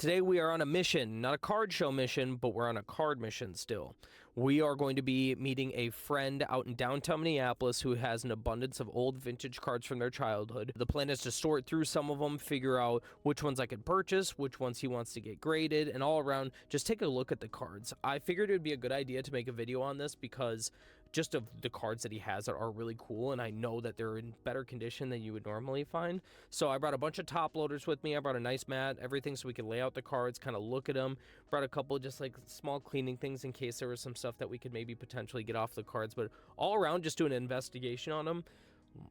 Today we are on a mission, not a card show mission, but we're on a card mission still. We are going to be meeting a friend out in downtown Minneapolis who has an abundance of old vintage cards from their childhood. The plan is to sort through some of them, figure out which ones I could purchase, which ones he wants to get graded, and all around just take a look at the cards. I figured it would be a good idea to make a video on this because just of the cards that he has that are really cool, and I know that they're in better condition than you would normally find. So I brought a bunch of top loaders with me. I brought a nice mat, everything, so we could lay out the cards, kind of look at them. Brought a couple just like small cleaning things in case there was some stuff that we could maybe potentially get off the cards, but all around just doing an investigation on them.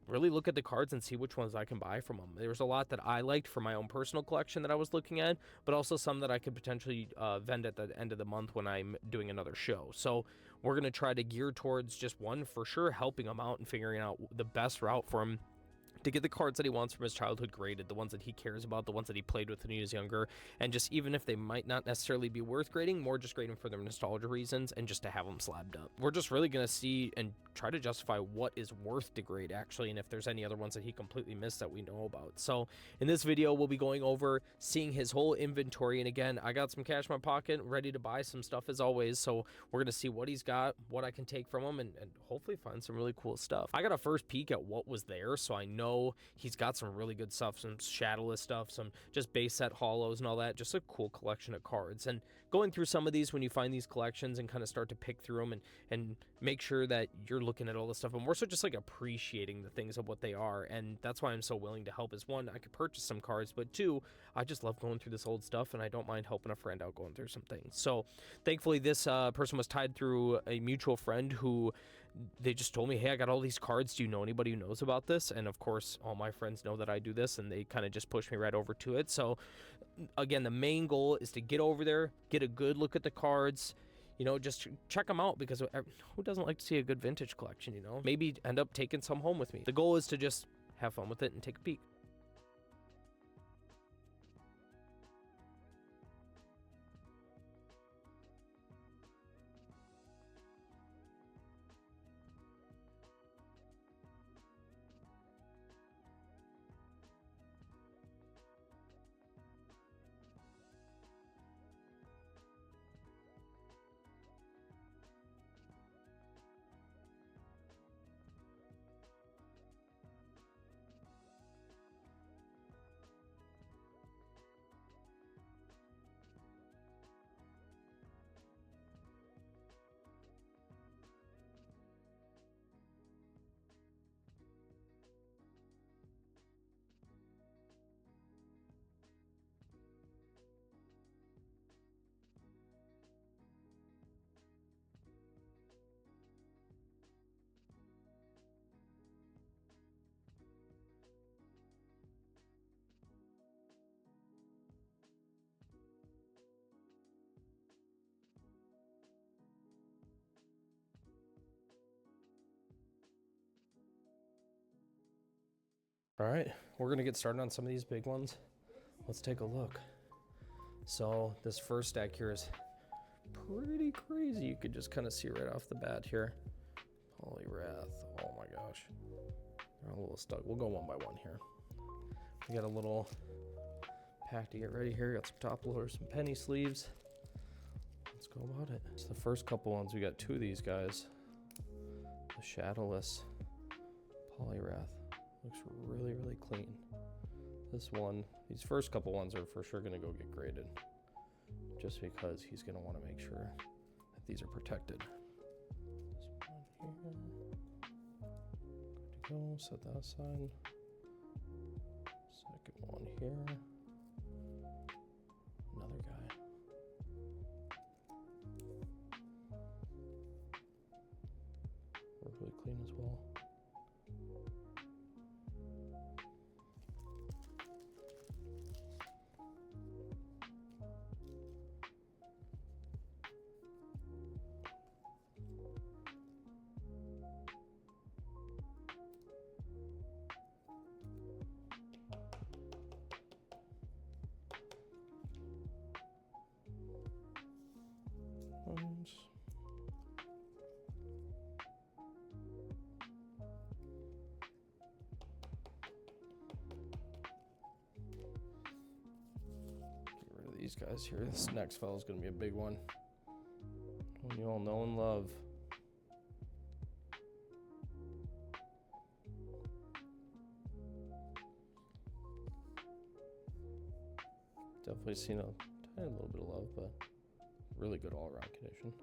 Really look at the cards and see which ones I can buy from them. There's a lot that I liked for my own personal collection that I was looking at, but also some that I could potentially vend at the end of the month when I'm doing another show. So we're going to try to gear towards just one for sure, helping him out and figuring out the best route for him to get the cards that he wants from his childhood graded, the ones that he cares about, the ones that he played with when he was younger, and just even if they might not necessarily be worth grading, more just grading for their nostalgia reasons and just to have them slabbed up. We're just really going to see and try to justify what is worth to grade actually, and if there's any other ones that he completely missed that we know about. So in this video, we'll be going over seeing his whole inventory, and again, I got some cash in my pocket, ready to buy some stuff as always, so we're going to see what he's got, what I can take from him, and hopefully find some really cool stuff. I got a first peek at what was there, so I know he's got some really good stuff, some shadowless stuff, some just base set hollows and all that, just a cool collection of cards. And going through some of these when you find these collections and kind of start to pick through them and make sure that you're looking at all this stuff and more so just like appreciating the things of what they are. And that's why I'm so willing to help is one, I could purchase some cards, but two, I just love going through this old stuff and I don't mind helping a friend out going through some things. So thankfully this person was tied through a mutual friend who they just told me, hey, I got all these cards. Do you know anybody who knows about this? And of course, all my friends know that I do this, and they kind of just push me right over to it. So again, the main goal is to get over there, get a good look at the cards, you know, just check them out, because who doesn't like to see a good vintage collection, you know? Maybe end up taking some home with me. The goal is to just have fun with it and take a peek. All right, we're gonna get started on some of these big ones. Let's take a look. So this first stack here is pretty crazy. You could just kind of see right off the bat here. Polywrath, oh my gosh. They're a little stuck. We'll go one by one here. We got a little pack to get ready here. Got some top loaders, some penny sleeves. Let's go about it. So the first couple ones, we got two of these guys. The shadowless Polywrath. Looks really, really clean. This one, these first couple ones are for sure gonna go get graded, just because he's gonna wanna make sure that these are protected. This one here, good to go, set that aside. Second one here, another guy. Really clean as well. these guys here. This next fellow is going to be a big one. One you all know and love. Definitely seen a tiny little bit of love, but really good all-around condition.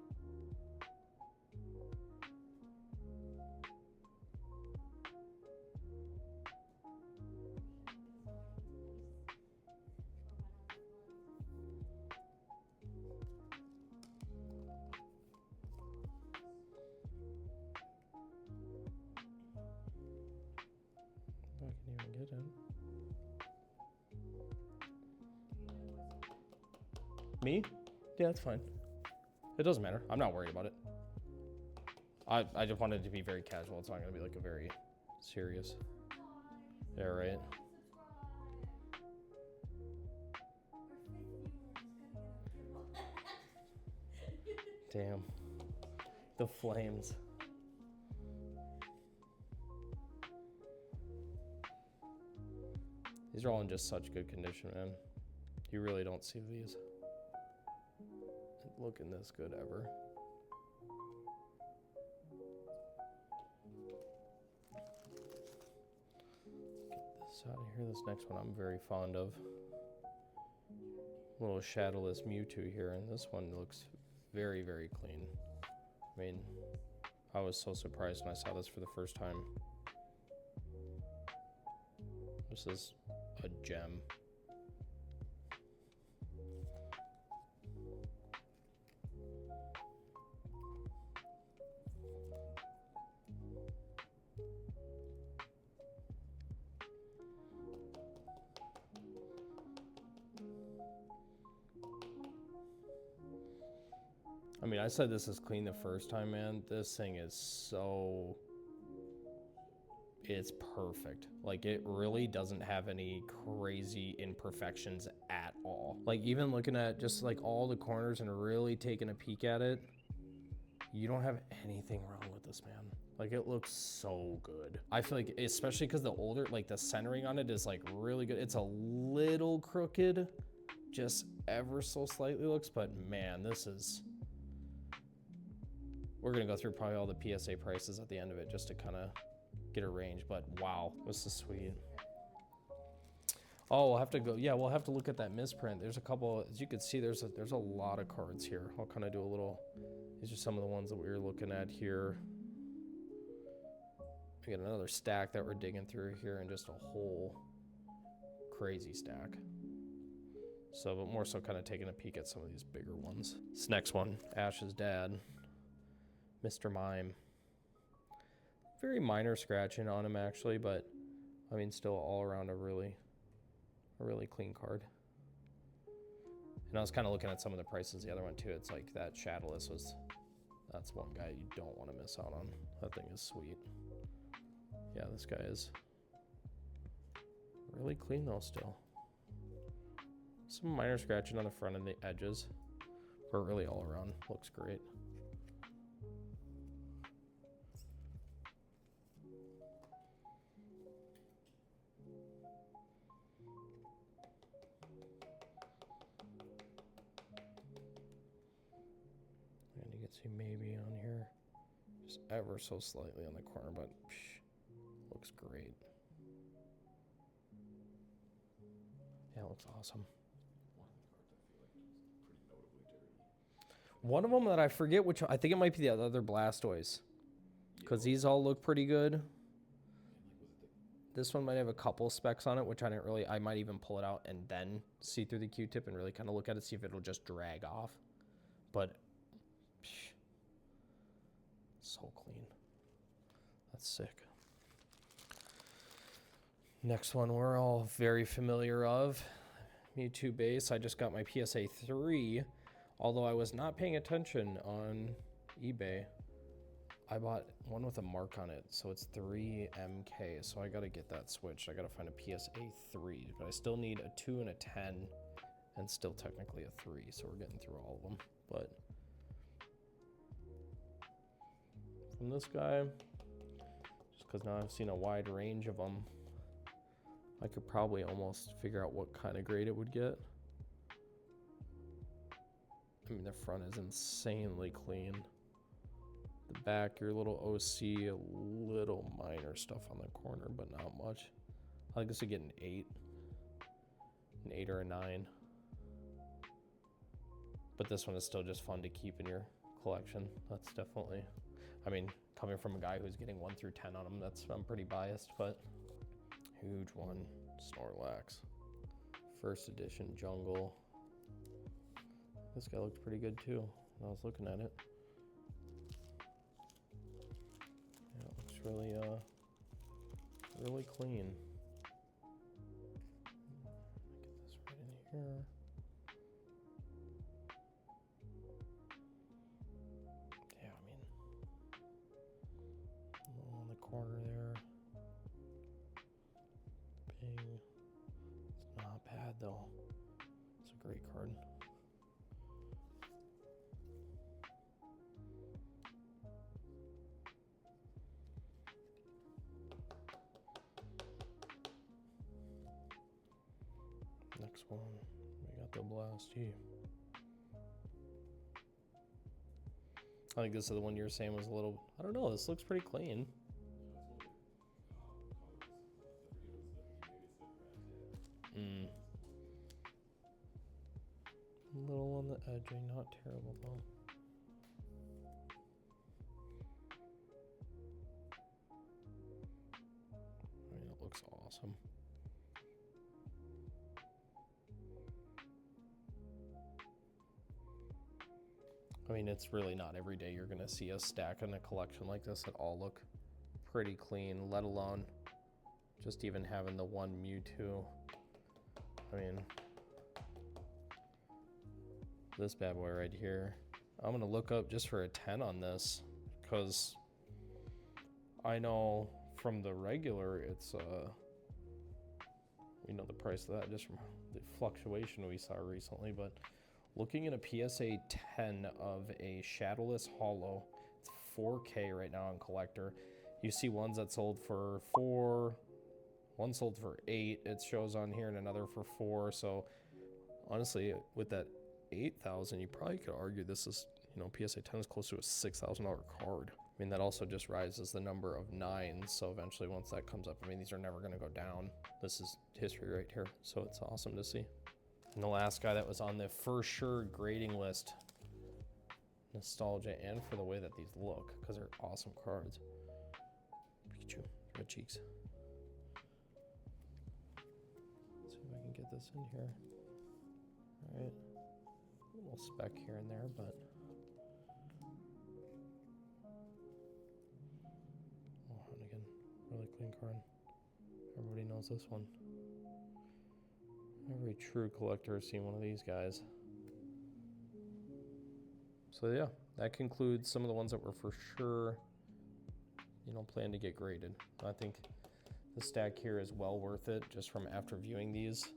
I can even get in. Me? Yeah, that's fine. It doesn't matter. I'm not worried about it. I just wanted it to be very casual. It's not going to be like a very serious. Yeah, right. Damn. The flames. These are all in just such good condition, man. You really don't see these looking this good ever. Get this out of here. This next one I'm very fond of. A little shadowless Mewtwo here, and this one looks very, very clean. I mean, I was so surprised when I saw this for the first time. This is a gem. I mean, I said this is clean the first time, man. This thing is so... It's perfect. Like, it really doesn't have any crazy imperfections at all. Like, even looking at just, like, all the corners and really taking a peek at it, you don't have anything wrong with this, man. Like, it looks so good. I feel like, especially because the older, like, the centering on it is, like, really good. It's a little crooked, just ever so slightly looks, but, man, this is... We're going to go through probably all the PSA prices at the end of it just to kind of get a range, but wow, this is sweet. Oh, we'll have to go. Yeah, we'll have to look at that misprint. There's a couple, as you can see, there's a lot of cards here. I'll kind of do a little, these are some of the ones that we were looking at here. We got another stack that we're digging through here and just a whole crazy stack. So, but more so kind of taking a peek at some of these bigger ones. This next one, Ash's dad. Mr. Mime. Very minor scratching on him actually, but I mean still all around a really clean card. And I was kind of looking at some of the prices the other one too. It's like that Shadowless was, that's one guy you don't want to miss out on. That thing is sweet. Yeah, this guy is really clean though still. Some minor scratching on the front and the edges, but really all around looks great. See maybe on here just ever so slightly on the corner, but looks great. Yeah, it looks awesome. One of them that I forget which, I think it might be the other Blastoise, because these all look pretty good. This one might have a couple specs on it, which I didn't really, I might even pull it out and then see through the Q-tip and really kind of look at it, see if it'll just drag off. But so clean. That's sick. Next one we're all very familiar of. Mewtwo base. I just got my PSA 3. Although I was not paying attention on eBay. I bought one with a mark on it. So it's 3MK. So I got to get that switched. I got to find a PSA 3. But I still need a 2 and a 10. And still technically a 3. So we're getting through all of them. But... from this guy, just because now I've seen a wide range of them, I could probably almost figure out what kind of grade it would get. I mean, the front is insanely clean. The back, your little OC, a little minor stuff on the corner, but not much. I think this would get an 8. An 8 or a 9. But this one is still just fun to keep in your collection. That's definitely, I mean, coming from a guy who's getting 1 through 10 on them, I'm pretty biased, but huge one, Snorlax. First edition Jungle. This guy looked pretty good too when I was looking at it. Yeah, it looks really clean. Get this right in here. Yeah, I mean, a little on the corner there. Bing. It's not bad though. It's a great card. Next one, we got the Blasty. I think this is the one you were saying was a little, I don't know, this looks pretty clean. A little on the edging, not terrible though. I mean, it looks awesome. I mean, it's really not every day you're going to see a stack in a collection like this that all look pretty clean, let alone just even having the one Mewtwo. I mean, this bad boy right here, I'm going to look up just for a 10 on this because I know from the regular it's, we know the price of that just from the fluctuation we saw recently, but looking at a PSA 10 of a Shadowless Hollow, it's 4K right now on Collector. You see ones that sold for 4, one sold for 8, it shows on here, and another for 4. So honestly, with that 8,000, you probably could argue this is, you know, PSA 10 is close to a $6,000 card. I mean, that also just rises the number of 9s. So eventually, once that comes up, I mean, these are never going to go down. This is history right here. So it's awesome to see. And the last guy that was on the for sure grading list, nostalgia, and for the way that these look, because they're awesome cards. Pikachu, red cheeks. Let's see if I can get this in here. All right, a little speck here and there, but oh, and again, really clean card. Everybody knows this one. Every true collector has seen one of these guys. So yeah, that concludes some of the ones that were for sure, you know, planned to get graded. I think the stack here is well worth it just from after viewing these.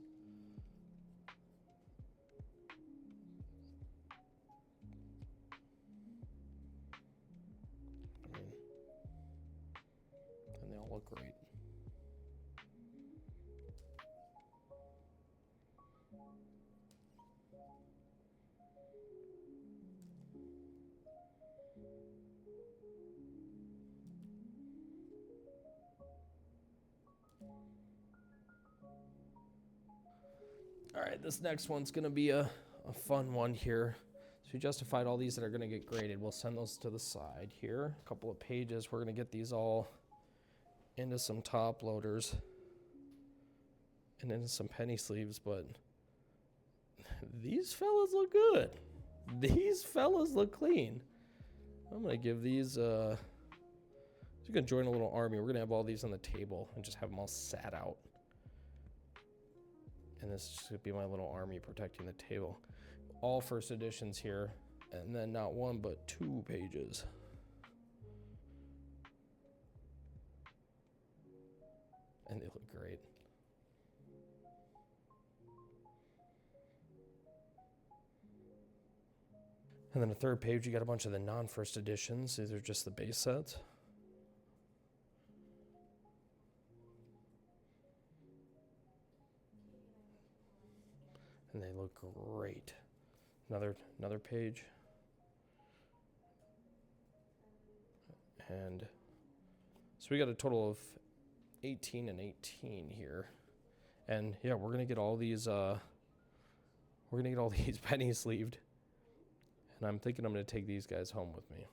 I mean, and they all look great. All right, this next one's gonna be a fun one here. So we justified all these that are gonna get graded. We'll send those to the side here. A couple of pages. We're gonna get these all into some top loaders and into some penny sleeves, but these fellas look good. These fellas look clean. I'm gonna give these, you're gonna join a little army. We're gonna have all these on the table and just have them all sat out. And this is just gonna be my little army protecting the table. All first editions here, and then not one, but 2 pages. And they look great. And then the 3rd page, you got a bunch of the non-first editions. These are just the base sets. And they look great. Another page. And so we got a total of 18 and 18 here. And yeah, we're gonna get all these penny sleeved. And I'm thinking I'm gonna take these guys home with me.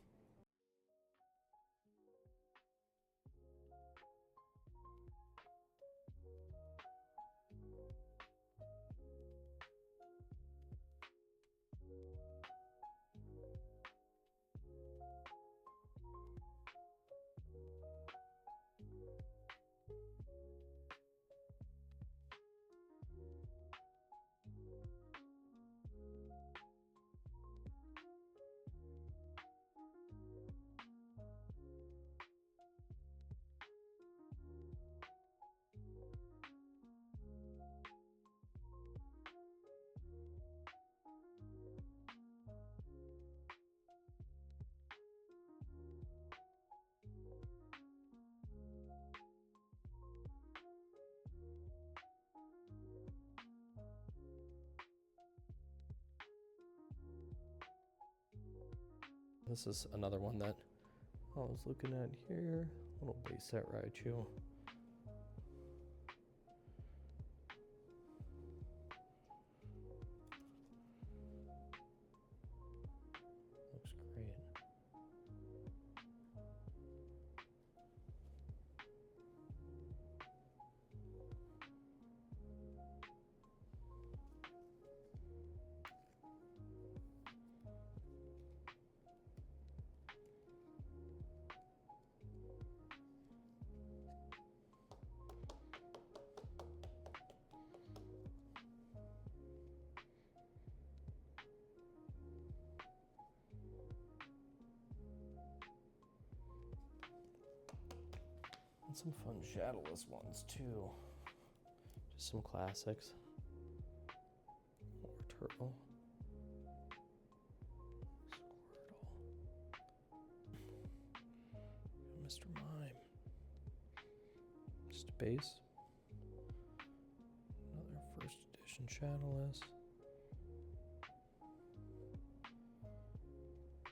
This is another one that I was looking at here. Little base set Raichu. Looks great. And some fun shadowless ones too. Just some classics. More turtle. Squirtle. Mr. Mime. Just a base. Another first edition shadowless.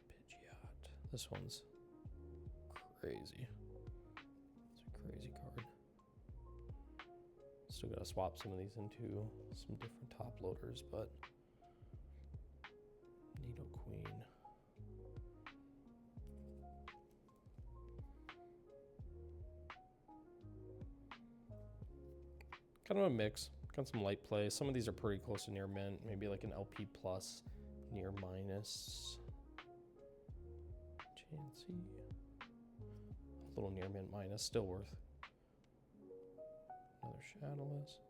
Pidgeot. This one's crazy. Crazy card. Still gotta swap some of these into some different top loaders, but Needle Queen. Kind of a mix. Got some light play. Some of these are pretty close to near mint. Maybe like an LP plus, near minus. Chansey. A little near mint minus, still worth. Another shadowless.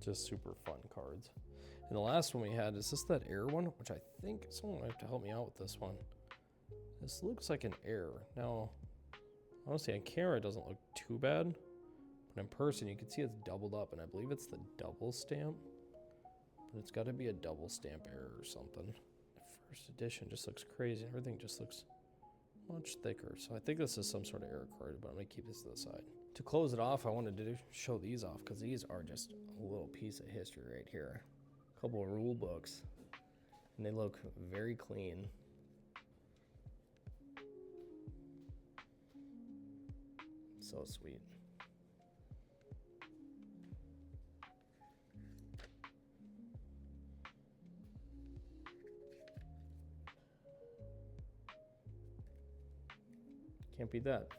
Just super fun cards. And the last one we had, is this that air one? Which I think someone might have to help me out with this one. This looks like an air. Now, honestly, on camera it doesn't look too bad. But in person you can see it's doubled up, and I believe it's the double stamp. But it's got to be a double stamp air or something. First edition just looks crazy. Everything just looks much thicker. So I think this is some sort of air card, but I'm going to keep this to the side. To close it off, I wanted to show these off because these are just a little piece of history right here. A couple of rule books, and they look very clean. So sweet. Can't beat that.